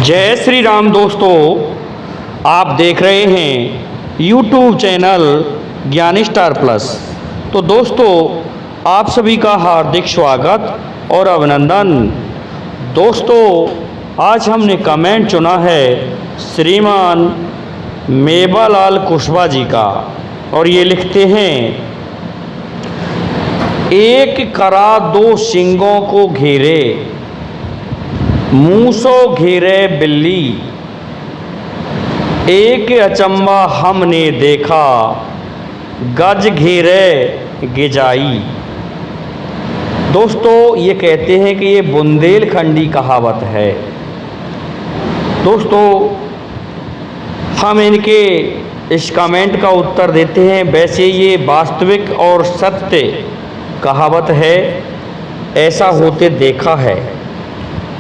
जय श्री राम दोस्तों, आप देख रहे हैं YouTube चैनल ज्ञानी स्टार प्लस। तो दोस्तों, आप सभी का हार्दिक स्वागत और अभिनंदन। दोस्तों, आज हमने कमेंट चुना है श्रीमान मेवालाल कुशवाहा जी का, और ये लिखते हैं, एक करा दो सिंगों को घेरे, मूसो घेरे बिल्ली, एक अचंबा हमने देखा, गज घेरे गिजाई। दोस्तों, ये कहते हैं कि ये बुंदेलखंडी कहावत है। दोस्तों, हम इनके इस कमेंट का उत्तर देते हैं। वैसे ये वास्तविक और सत्य कहावत है, ऐसा होते देखा है,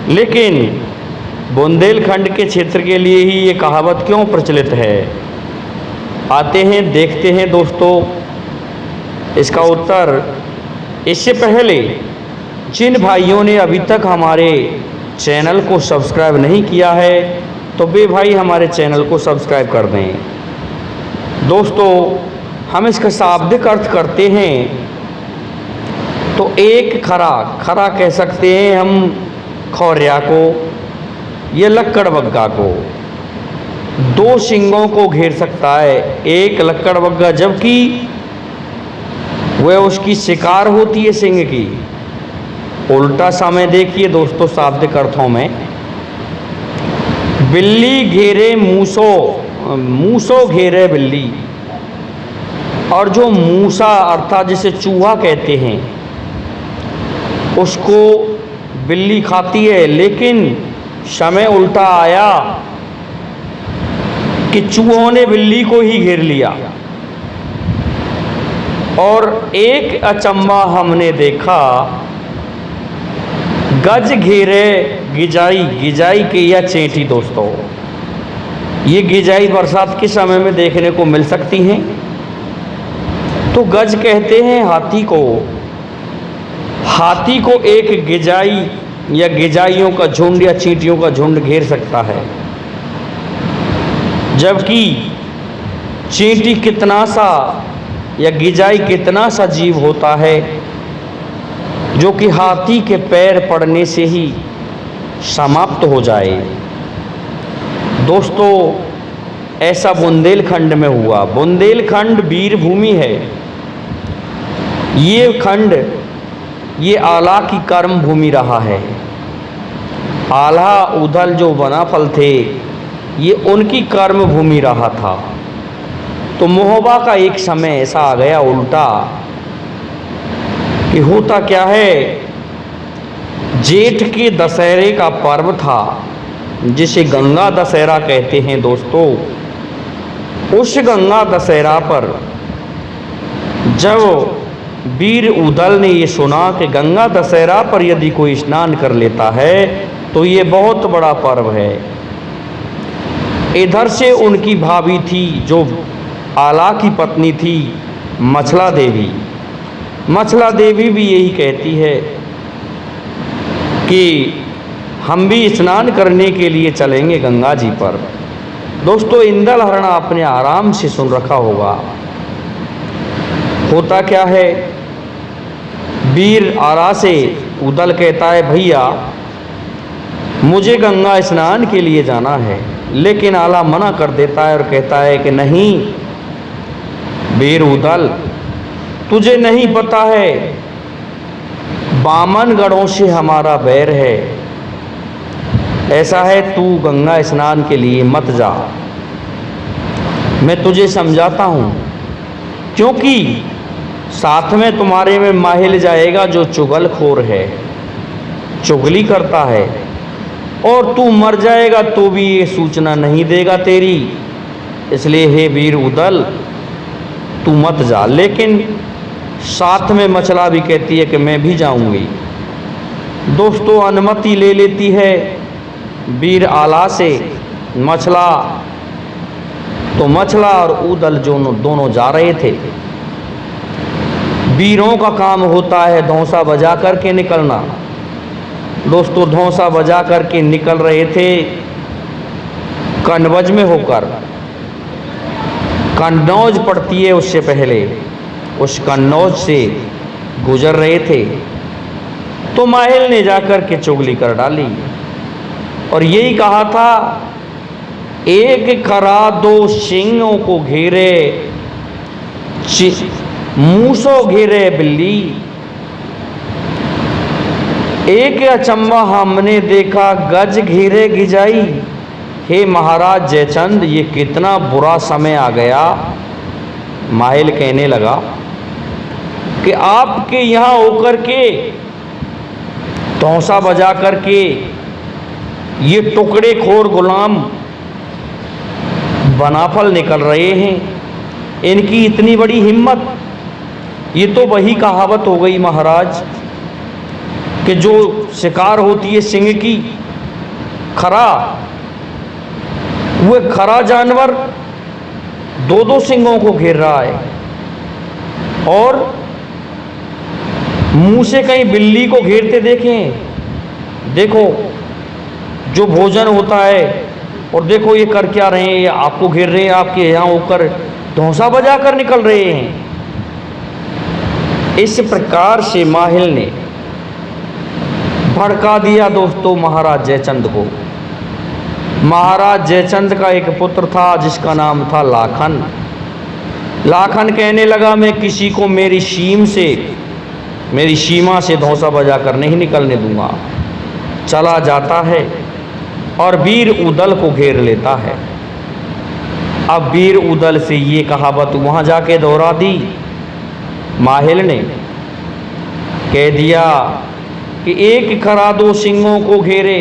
लेकिन बुंदेलखंड के क्षेत्र के लिए ही ये कहावत क्यों प्रचलित है, आते हैं देखते हैं दोस्तों इसका उत्तर। इससे पहले जिन भाइयों ने अभी तक हमारे चैनल को सब्सक्राइब नहीं किया है, तो वे भाई हमारे चैनल को सब्सक्राइब कर दें। दोस्तों, हम इसका शाब्दिक अर्थ करते हैं तो एक खरा कह सकते हैं हम खौर्या को या लक्कड़बग्गा को। दो सिंगों को घेर सकता है एक लक्कड़बग्गा, जबकि वह उसकी शिकार होती है सिंह की। उल्टा समय देखिए दोस्तों, शाब्दिक अर्थों में बिल्ली घेरे मूसो घेरे बिल्ली। और जो मूसा अर्थात जिसे चूहा कहते हैं, उसको बिल्ली खाती है, लेकिन समय उल्टा आया कि चूहों ने बिल्ली को ही घेर लिया। और एक अचंबा हमने देखा, गज घेरे गिजाई। गिजाई के या चेंटी दोस्तों, ये गिजाई बरसात के समय में देखने को मिल सकती हैं। तो गज कहते हैं हाथी को। हाथी को एक गिजाई या गिजाइयों का झुंड या चींटियों का झुंड घेर सकता है, जबकि चींटी कितना सा या गिजाई कितना सा जीव होता है जो कि हाथी के पैर पड़ने से ही समाप्त हो जाए। दोस्तों, ऐसा बुंदेलखंड में हुआ। बुंदेलखंड वीर भूमि है। ये खंड ये आला की कर्म भूमि रहा है। आल्हा उदल जो वनाफल थे, ये उनकी कर्म भूमि रहा था। तो महोबा का एक समय ऐसा आ गया उल्टा कि होता क्या है, जेठ के दशहरे का पर्व था, जिसे गंगा दशहरा कहते हैं। दोस्तों, उस गंगा दशहरा पर जब वीर उदल ने ये सुना कि गंगा दशहरा पर यदि कोई स्नान कर लेता है तो ये बहुत बड़ा पर्व है। इधर से उनकी भाभी थी, जो आला की पत्नी थी, मछला देवी। मछला देवी भी यही कहती है कि हम भी स्नान करने के लिए चलेंगे गंगा जी पर। दोस्तों, इंदल हरणा आपने आराम से सुन रखा होगा। होता क्या है, वीर आला से उदल कहता है, भैया मुझे गंगा स्नान के लिए जाना है, लेकिन आला मना कर देता है और कहता है कि नहीं वीर उदल, तुझे नहीं पता है, बामनगढ़ों से हमारा बैर है। ऐसा है, तू गंगा स्नान के लिए मत जा, मैं तुझे समझाता हूँ। क्योंकि साथ में तुम्हारे में माहिल जाएगा जो चुगलखोर है, चुगली करता है, और तू मर जाएगा तो भी ये सूचना नहीं देगा तेरी। इसलिए हे वीर उदल, तू मत जा। लेकिन साथ में मछला भी कहती है कि मैं भी जाऊंगी। दोस्तों, अनुमति ले लेती है वीर आला से मछला। तो मछला और उदल जो दोनों जा रहे थे। वीरों का काम होता है धौंसा बजा करके निकलना। दोस्तों, धौंसा बजा करके निकल रहे थे कन्नौज में होकर, कन्नौज पड़ती है उससे पहले, उस कन्नौज से गुजर रहे थे तो माहिल ने जाकर के चुगली कर डाली और यही कहा था, एक खरा दो सिंहों को घेरे, मूसो घेरे बिल्ली। एक अचंबा हमने देखा, गज घेरे गिजाई। हे महाराज जयचंद, ये कितना बुरा समय आ गया। माहिल कहने लगा कि आपके यहाँ होकर के, तौसा बजा करके ये टुकड़े खोर गुलाम बनाफल निकल रहे हैं, इनकी इतनी बड़ी हिम्मत। ये तो वही कहावत हो गई महाराज कि जो शिकार होती है सिंह की, खरा, वह खरा जानवर दो दो सिंहों को घेर रहा है और मुंह से कहीं बिल्ली को घेरते देखें। देखो जो भोजन होता है, और देखो ये कर क्या रहे हैं, ये आपको घेर रहे हैं, आपके यहाँ होकर धौंसा बजा कर निकल रहे हैं। इस प्रकार से माहिल ने भड़का दिया दोस्तों महाराज जयचंद को। महाराज जयचंद का एक पुत्र था जिसका नाम था लाखन। लाखन कहने लगा, मैं किसी को मेरी सीमा से धौंसा बजा कर नहीं निकलने दूंगा। चला जाता है और वीर उदल को घेर लेता है। अब वीर उदल से ये कहावत वहाँ जाके दोहरा दी। माहिल ने कह दिया कि एक खरा दो सिंहों को घेरे,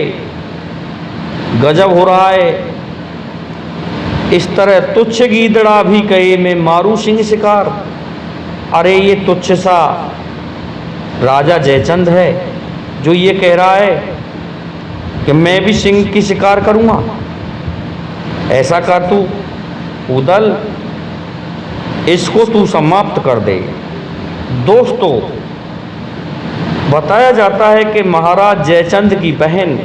गजब हो रहा है। इस तरह तुच्छ गीदड़ा भी कहे, मैं मारू सिंह शिकार। अरे ये तुच्छ सा राजा जयचंद है जो ये कह रहा है कि मैं भी सिंह की शिकार करूंगा। ऐसा कर तू उदल, इसको तू समाप्त कर दे। दोस्तों बताया जाता है कि महाराज जयचंद की बहन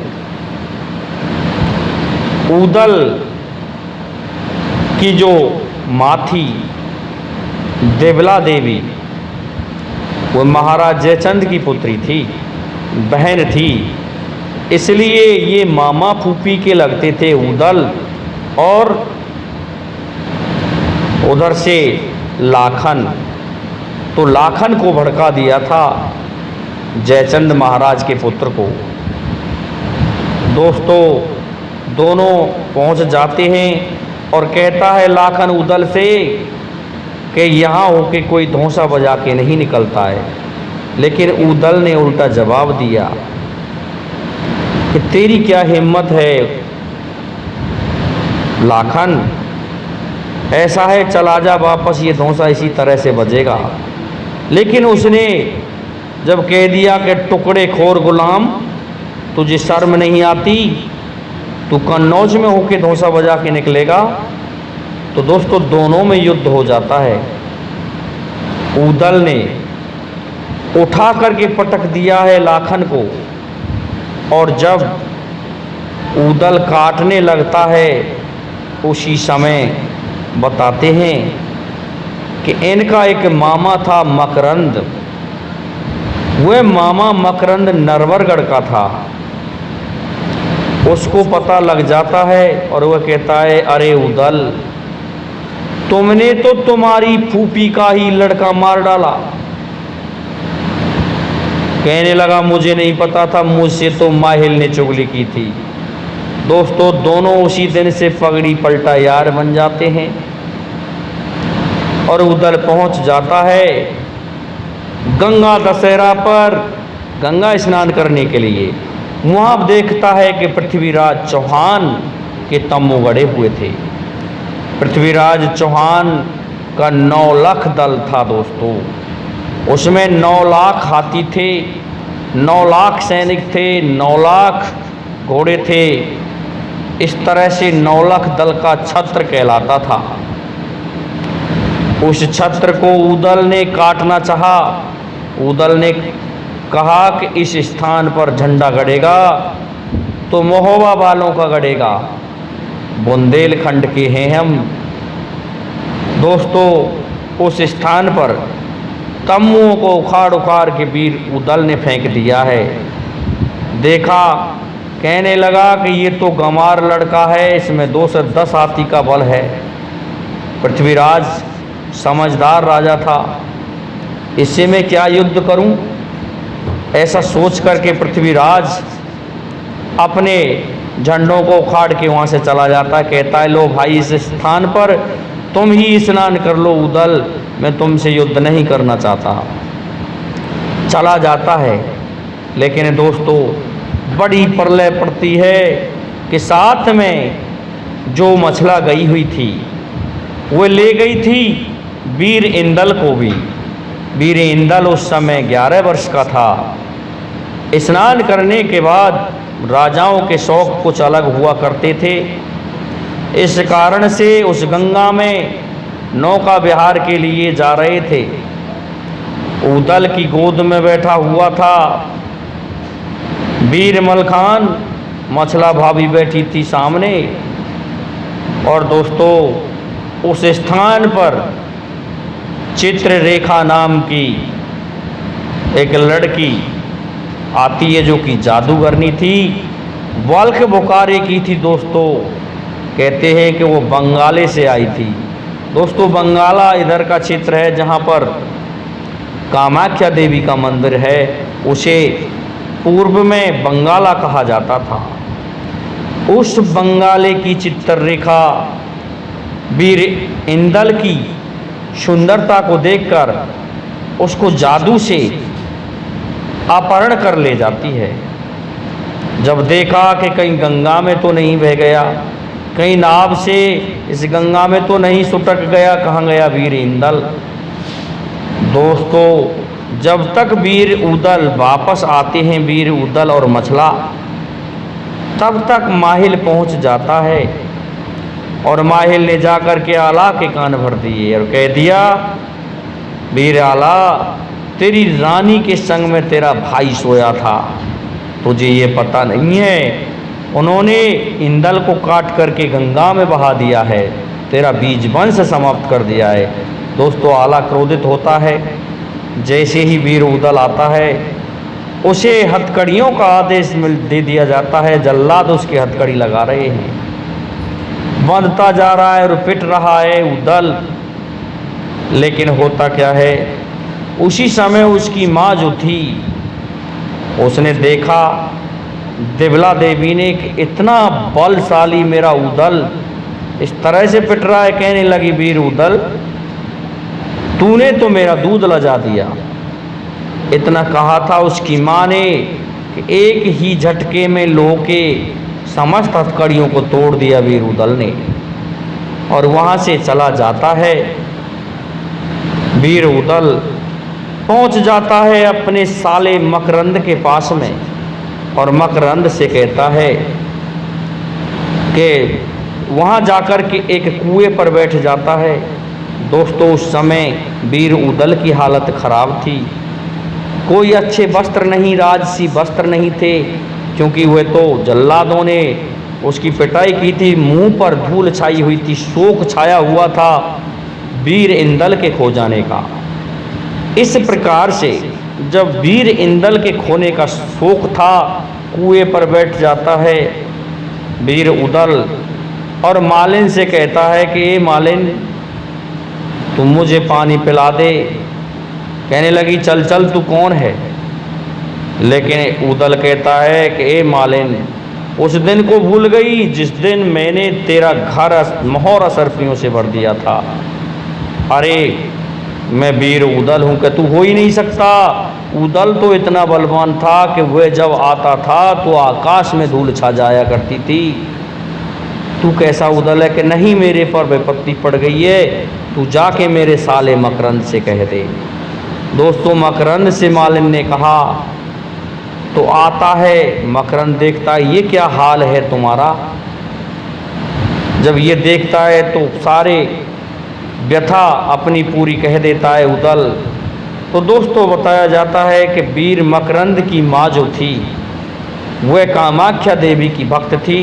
उदल की जो माँ थी देवला देवी, वो महाराज जयचंद की पुत्री थी, बहन थी। इसलिए ये मामा फूफी के लगते थे उदल, और उधर से लाखन। तो लाखन को भड़का दिया था जयचंद महाराज के पुत्र को। दोस्तों दोनों पहुंच जाते हैं और कहता है लाखन उदल से कि यहाँ होके कोई धौंसा बजा के नहीं निकलता है। लेकिन उदल ने उल्टा जवाब दिया कि तेरी क्या हिम्मत है लाखन, ऐसा है चला जा वापस, ये धौंसा इसी तरह से बजेगा। लेकिन उसने जब कह दिया कि टुकड़े खोर गुलाम, तुझे शर्म नहीं आती, तू कन्नौज में होके धौंसा बजा के निकलेगा। तो दोस्तों दोनों में युद्ध हो जाता है। उदल ने उठा करके पटक दिया है लाखन को, और जब उदल काटने लगता है उसी समय बताते हैं कि इनका एक मामा था मकरंद। वह मामा मकरंद नरवरगढ़ का था। उसको पता लग जाता है और वह कहता है, अरे उदल, तुमने तो तुम्हारी फूफी का ही लड़का मार डाला। कहने लगा, मुझे नहीं पता था, मुझसे तो माहिल ने चुगली की थी। दोस्तों दोनों उसी दिन से पगड़ी पलटा यार बन जाते हैं और उदल पहुंच जाता है गंगा दशहरा पर गंगा स्नान करने के लिए। वहाँ देखता है कि पृथ्वीराज चौहान के तम्बू गड़े हुए थे। पृथ्वीराज चौहान का 9 लाख दल था दोस्तों। उसमें 9 लाख हाथी थे, 9 लाख सैनिक थे, 9 लाख घोड़े थे। इस तरह से 9 लाख दल का छत्र कहलाता था। उस छत्र को उदल ने काटना चाहा। उदल ने कहा कि इस स्थान पर झंडा गड़ेगा तो महोबा वालों का गड़ेगा, बुंदेलखंड के हैं हम। दोस्तों, उस स्थान पर तम्बुओं को उखाड़ उखाड़ के वीर उदल ने फेंक दिया है। देखा, कहने लगा कि ये तो गंवार लड़का है, इसमें 2 से 10 हाथी का बल है। पृथ्वीराज समझदार राजा था, इससे मैं क्या युद्ध करूं? ऐसा सोच करके पृथ्वीराज अपने झंडों को उखाड़ के वहाँ से चला जाता है। कहता है, लो भाई, इस स्थान पर तुम ही स्नान कर लो उदल, मैं तुमसे युद्ध नहीं करना चाहता। चला जाता है, लेकिन दोस्तों बड़ी प्रलय पड़ती है कि साथ में जो मछला गई हुई थी वो ले गई थी वीर इंदल को भी। वीर इंदल उस समय 11 वर्ष का था। स्नान करने के बाद राजाओं के शौक कुछ अलग हुआ करते थे। इस कारण से उस गंगा में नौका विहार के लिए जा रहे थे। उदल की गोद में बैठा हुआ था वीर मलखान, मछला भाभी बैठी थी सामने। और दोस्तों, उस स्थान पर चित्ररेखा नाम की एक लड़की आती है जो कि जादूगरनी थी, वल्क बुकारे की थी। दोस्तों, कहते हैं कि वो बंगाले से आई थी। दोस्तों, बंगाला इधर का क्षेत्र है जहाँ पर कामाख्या देवी का मंदिर है, उसे पूर्व में बंगाला कहा जाता था। उस बंगाले की चित्ररेखा वीर इंदल की सुंदरता को देखकर उसको जादू से अपहरण कर ले जाती है। जब देखा कि कहीं गंगा में तो नहीं बह गया, कहीं नाव से इस गंगा में तो नहीं सुटक गया, कहाँ गया वीर इंदल। दोस्तों, जब तक वीर उदल वापस आते हैं, वीर उदल और मछला, तब तक माहिल पहुंच जाता है। और माहिल ने जाकर के आला के कान भर दिए और कह दिया, वीर आला, तेरी रानी के संग में तेरा भाई सोया था, तुझे ये पता नहीं है, उन्होंने इंदल को काट करके गंगा में बहा दिया है, तेरा बीज वंश समाप्त कर दिया है। दोस्तों, आला क्रोधित होता है। जैसे ही वीर उदल आता है, उसे हथकड़ियों का आदेश दे दिया जाता है। जल्लाद उसकी हथकड़ी लगा रहे हैं, बंधता जा रहा है और पिट रहा है उदल। लेकिन होता क्या है, उसी समय उसकी माँ जो थी, उसने देखा दिवला देवी ने कि इतना बलशाली मेरा उदल इस तरह से पिट रहा है। कहने लगी, वीर उदल, तूने तो मेरा दूध लजा दिया। इतना कहा था उसकी माँ ने कि एक ही झटके में लोह के समस्त हथकड़ियों को तोड़ दिया वीर उदल ने। और वहाँ से चला जाता है। वीर उदल पहुँच जाता है अपने साले मकरंद के पास में और मकरंद से कहता है कि वहाँ जाकर के एक कुएं पर बैठ जाता है। दोस्तों, उस समय वीर उदल की हालत खराब थी। कोई अच्छे वस्त्र नहीं, राजसी वस्त्र नहीं थे, क्योंकि वह तो जल्लादों ने उसकी पिटाई की थी। मुंह पर धूल छाई हुई थी, शोक छाया हुआ था वीर इंदल के खो जाने का। इस प्रकार से जब वीर इंदल के खोने का शोक था, कुएं पर बैठ जाता है वीर उदल और मालिन से कहता है कि ए मालिन, तुम मुझे पानी पिला दे। कहने लगी, चल चल, तू कौन है? लेकिन उदल कहता है कि ए मालिन, उस दिन को भूल गई जिस दिन मैंने तेरा घर मोहर असरफियों से भर दिया था। अरे, मैं वीर उदल हूँ कि तू हो ही नहीं सकता। उदल तो इतना बलवान था कि वह जब आता था तो आकाश में धूल छा जाया करती थी। तू कैसा उदल है कि नहीं, मेरे पर विपत्ति पड़ गई है, तू जाके मेरे साले मकरंद से कह दे। दोस्तों, मकरंद से मालिन ने कहा तो आता है। मकरंद देखता है, ये क्या हाल है तुम्हारा। जब ये देखता है तो सारे व्यथा अपनी पूरी कह देता है उदल। तो दोस्तों, बताया जाता है कि वीर मकरंद की माँ जो थी वह कामाख्या देवी की भक्त थी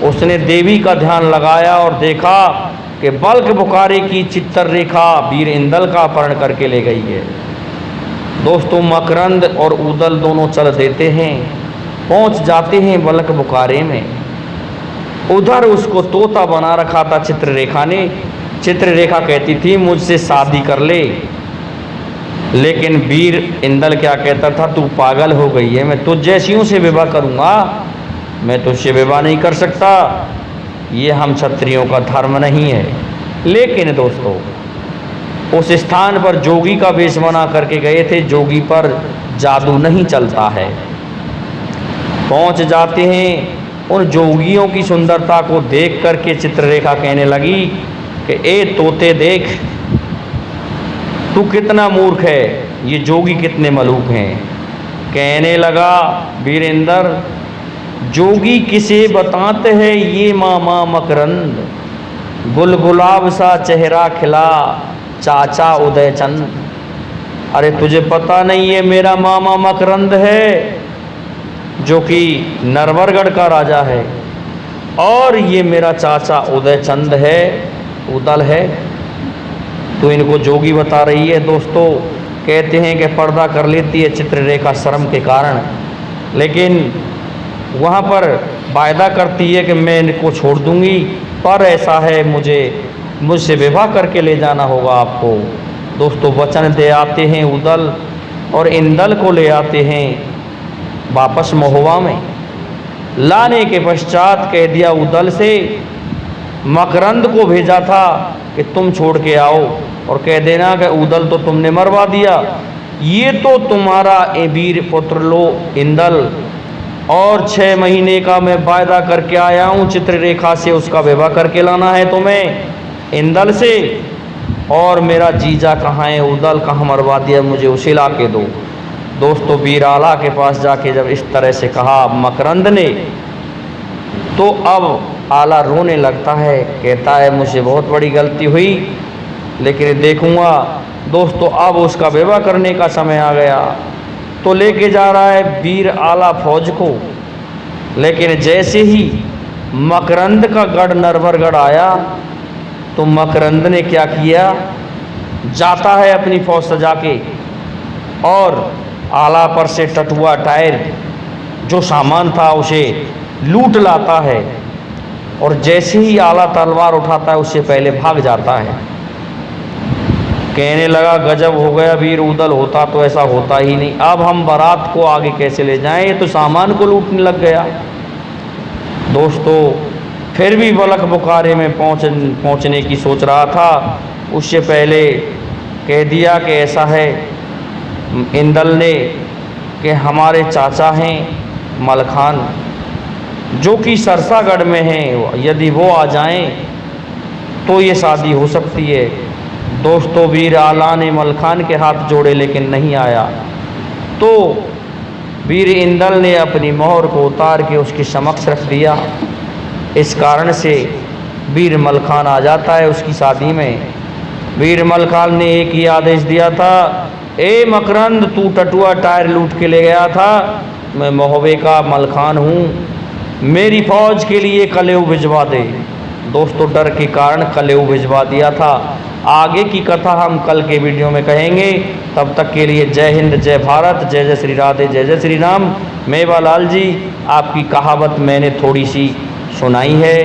उसने देवी का ध्यान लगाया और देखा कि बल्क बुखारे की चित्तर रेखा वीर इंदल का अपहरण करके ले गई है। दोस्तों, मकरंद और उदल दोनों चल देते हैं, पहुंच जाते हैं बल्क बुखारे में। उधर उसको तोता बना रखा था चित्ररेखा ने। चित्ररेखा कहती थी मुझसे शादी कर ले, लेकिन वीर इंदल क्या कहता था, तू पागल हो गई है, मैं तुझ जैसियों से विवाह करूँगा, मैं तुझसे विवाह नहीं कर सकता, ये हम क्षत्रियों का धर्म नहीं है। लेकिन दोस्तों, उस स्थान पर जोगी का वेश बना करके गए थे, जोगी पर जादू नहीं चलता है। पहुंच जाते हैं, उन जोगियों की सुंदरता को देख करके चित्ररेखा कहने लगी कि ए तोते देख, तू कितना मूर्ख है, ये जोगी कितने मलूक हैं। कहने लगा वीरेंद्र, जोगी किसे बताते हैं ये मामा मकरंद, गुलगुलाब सा चेहरा खिला चाचा उदयचंद। अरे तुझे पता नहीं है मेरा मामा मकरंद है, जो कि नरवरगढ़ का राजा है, और ये मेरा चाचा उदयचंद है, उदल है। तो इनको जोगी बता रही है। दोस्तों, कहते हैं कि पर्दा कर लेती है चित्ररेखा शर्म के कारण, लेकिन वहाँ पर वायदा करती है कि मैं इनको छोड़ दूंगी, पर ऐसा है मुझसे विवाह करके ले जाना होगा आपको। दोस्तों, वचन दे आते हैं उदल और इंदल को ले आते हैं वापस महुआ में। लाने के पश्चात कह दिया उदल से, मकरंद को भेजा था कि तुम छोड़ के आओ और कह देना कि उदल तो तुमने मरवा दिया, ये तो तुम्हारा वीर पुत्र लो इंदल, और 6 महीने का मैं वायदा करके आया हूँ चित्ररेखा से, उसका विवाह करके लाना है तुम्हें इंदल से। और मेरा जीजा कहाँ है, उदल कहाँ मरवा दिया, मुझे उसे ला के दो। दोस्तों, वीर आला के पास जाके जब इस तरह से कहा मकरंद ने, तो अब आला रोने लगता है, कहता है मुझे बहुत बड़ी गलती हुई, लेकिन देखूंगा। दोस्तों, अब उसका विवाह करने का समय आ गया, तो लेके जा रहा है वीर आला फौज को। लेकिन जैसे ही मकरंद का गढ़ नरवरगढ़ आया, तो मकरंद ने क्या किया, जाता है अपनी फौज सजा के और आला पर से टटुआ टायर जो सामान था उसे लूट लाता है, और जैसे ही आला तलवार उठाता है उससे पहले भाग जाता है। कहने लगा गजब हो गया वीर उदल, होता तो ऐसा होता ही नहीं, अब हम बारात को आगे कैसे ले जाएं, ये तो सामान को लूटने लग गया। दोस्तों, फिर भी बलक बुखारे में पहुंचने की सोच रहा था, उससे पहले कह दिया कि ऐसा है इंदल ने कि हमारे चाचा हैं मलखान, जो कि सरसागढ़ में हैं, यदि वो आ जाएं तो ये शादी हो सकती है। दोस्तों, वीर आला ने मलखान के हाथ जोड़े लेकिन नहीं आया, तो वीर इंदल ने अपनी मोहर को उतार के उसके समक्ष रख दिया। इस कारण से वीर मलखान आ जाता है उसकी शादी में। वीर मलखान ने एक ही आदेश दिया था, ए मकरंद, तू टटुआ टायर लूट के ले गया था, मैं महोबे का मलखान हूँ, मेरी फौज के लिए कलेऊ भिजवा दे। दोस्तों, डर के कारण कलेऊ भिजवा दिया था। आगे की कथा हम कल के वीडियो में कहेंगे। तब तक के लिए जय हिंद, जय भारत, जय जय श्री राधे, जय जय श्री राम। मेवालाल जी, आपकी कहावत मैंने थोड़ी सी सुनाई है,